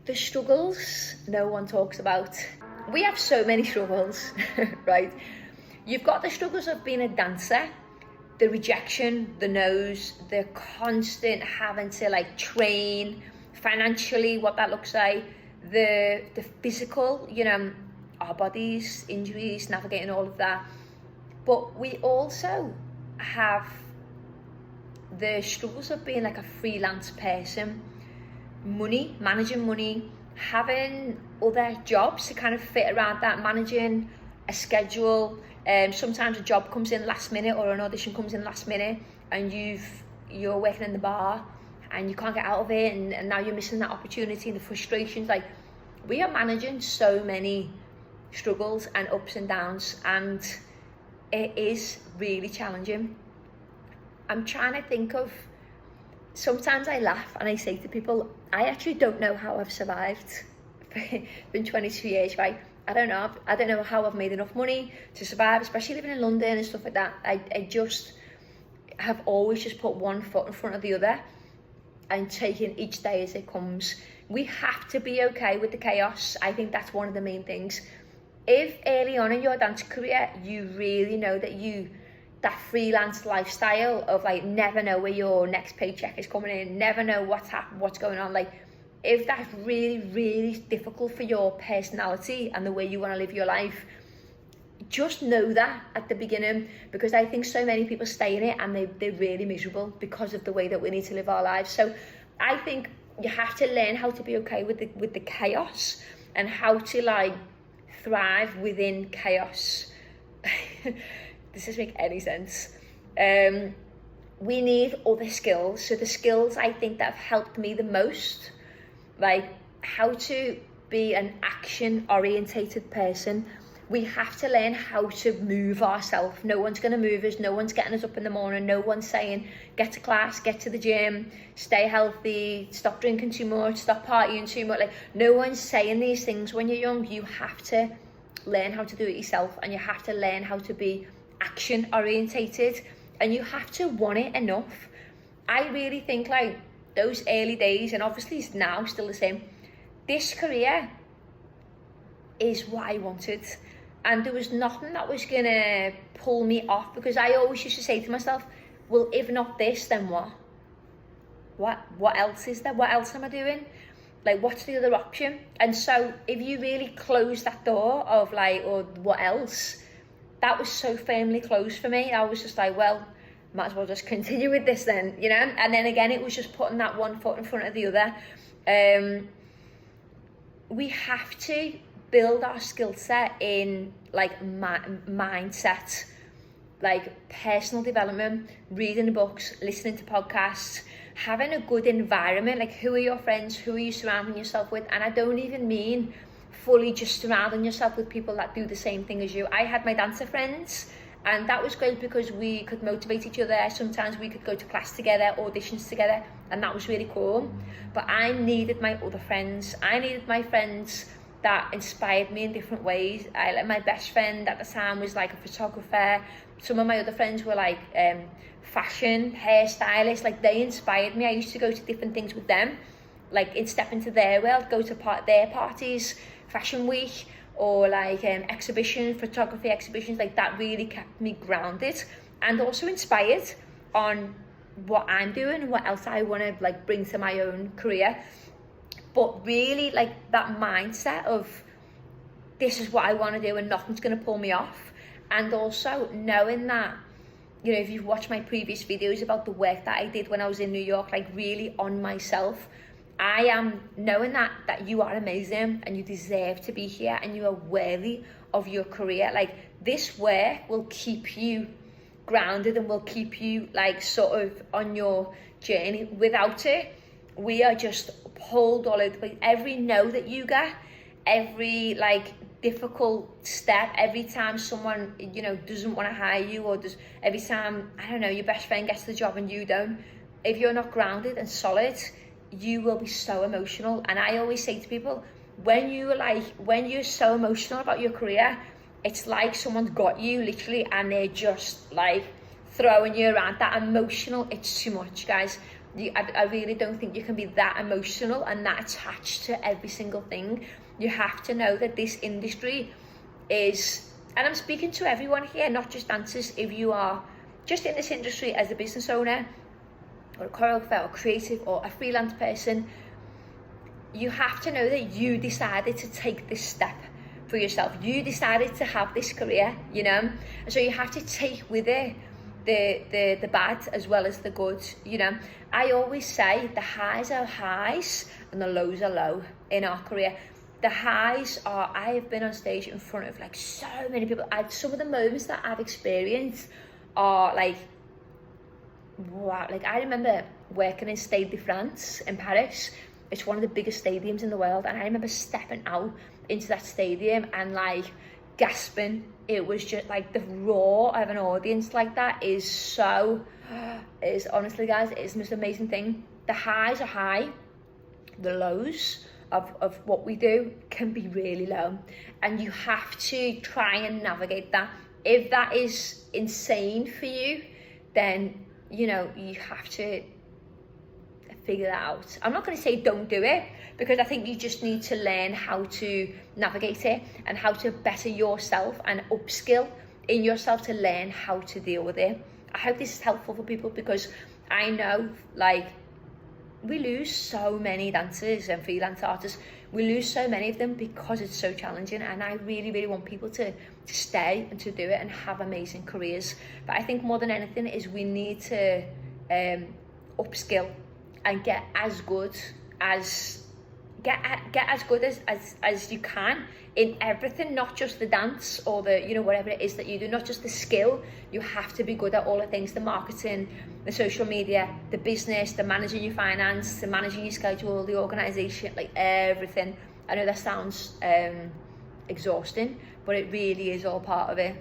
The struggles no one talks about. We have so many struggles, right? You've got the struggles of being a dancer, the rejection, the no's, the constant having to like train financially, what that looks like, the physical, you know, our bodies, injuries, navigating all of that. But we also have the struggles of being like a freelance person, money, managing money, having other jobs to kind of fit around that, managing a schedule. Sometimes a job comes in last minute or an audition comes in last minute and you're working in the bar and you can't get out of it, and now you're missing that opportunity and the frustrations. Like, we are managing so many struggles and ups and downs, and it is really challenging. I'm trying to think of, sometimes I laugh and I say to people, I actually don't know how I've survived. Been 22 years, right? I don't know how I've made enough money to survive, especially living in London and stuff like that. I just have always just put one foot in front of the other and taking each day as it comes. We have to be okay with the chaos. I think that's one of the main things. If early on in your dance career, you really know that freelance lifestyle of like never know where your next paycheck is coming in, never know what's going on, like if that's really, really difficult for your personality and the way you want to live your life, just know that at the beginning, because I think so many people stay in it and they're really miserable because of the way that we need to live our lives. So I think you have to learn how to be okay with the chaos and how to like thrive within chaos. Does this make any sense? We need other skills. So the skills I think that have helped me the most, like how to be an action orientated person. We have to learn how to move ourselves. No one's going to move us. No one's getting us up in the morning. No one's saying, get to class, get to the gym, stay healthy, stop drinking too much, stop partying too much. Like, no one's saying these things when you're young. You have to learn how to do it yourself, and you have to learn how to be action orientated, and you have to want it enough. I really think like those early days, and obviously it's now still the same, this career is what I wanted. And there was nothing that was gonna pull me off, because I always used to say to myself, well, if not this, then what? What else is there? What else am I doing? Like, what's the other option? And so if you really close that door of like, or what else, that was so firmly closed for me. I was just like, well, might as well just continue with this then, you know? And then again, it was just putting that one foot in front of the other. We have to build our skill set in like mindset, like personal development, reading the books, listening to podcasts, having a good environment. Like, who are your friends? Who are you surrounding yourself with? And I don't even mean fully just surrounding yourself with people that do the same thing as you. I had my dancer friends, and that was great because we could motivate each other. Sometimes we could go to class together, auditions together, and that was really cool. But I needed my other friends. I needed my friends that inspired me in different ways. Like, my best friend at the time was like a photographer. Some of my other friends were like fashion, hairstylists. Like, they inspired me. I used to go to different things with them, like in step into their world, go to their parties, fashion week, or like photography exhibitions. Like, that really kept me grounded and also inspired on what I'm doing and what else I want to like bring to my own career. But really, like, that mindset of this is what I want to do and nothing's going to pull me off. And also knowing that, you know, if you've watched my previous videos about the work that I did when I was in New York, like really on myself, I am knowing that you are amazing and you deserve to be here and you are worthy of your career. Like, this work will keep you grounded and will keep you like sort of on your journey. Without it, we are just pulled all over the place. Every no that you get, every like difficult step, every time someone, you know, doesn't want to hire you, or every time, I don't know, your best friend gets the job and you don't, if you're not grounded and solid, you will be so emotional. And I always say to people, when you're so emotional about your career, it's like someone's got you literally and they're just like throwing you around. That emotional, it's too much, guys. I really don't think you can be that emotional and that attached to every single thing. You have to know that this industry is, and I'm speaking to everyone here, not just dancers, if you are just in this industry as a business owner or a choreographer or creative or a freelance person, you have to know that you decided to take this step for yourself. You decided to have this career, you know, and so you have to take with it the bad as well as the good, you know. I always say the highs are highs and the lows are low in our career. The highs are, I have been on stage in front of like so many people. Some of the moments that I've experienced are like, wow. Like I remember working in Stade de France in Paris. It's one of the biggest stadiums in the world, and I remember stepping out into that stadium and like gasping. It was just like the roar of an audience like that is honestly, guys, it's the most amazing thing. The highs are high, the lows of what we do can be really low, and you have to try and navigate that. If that is insane for you, then you know you have to figure that out. I'm not going to say don't do it, because I think you just need to learn how to navigate it and how to better yourself and upskill in yourself to learn how to deal with it. I hope this is helpful for people, because I know like we lose so many dancers and freelance artists. We lose so many of them because it's so challenging, and I really, really want people to stay and to do it and have amazing careers. But I think more than anything is we need to upskill and get as good as you can in everything, not just the dance or the, you know, whatever it is that you do, not just the skill. You have to be good at all the things, the marketing, the social media, the business, the managing your finance, the managing your schedule, the organization, like everything. I know that sounds exhausting, but it really is all part of it.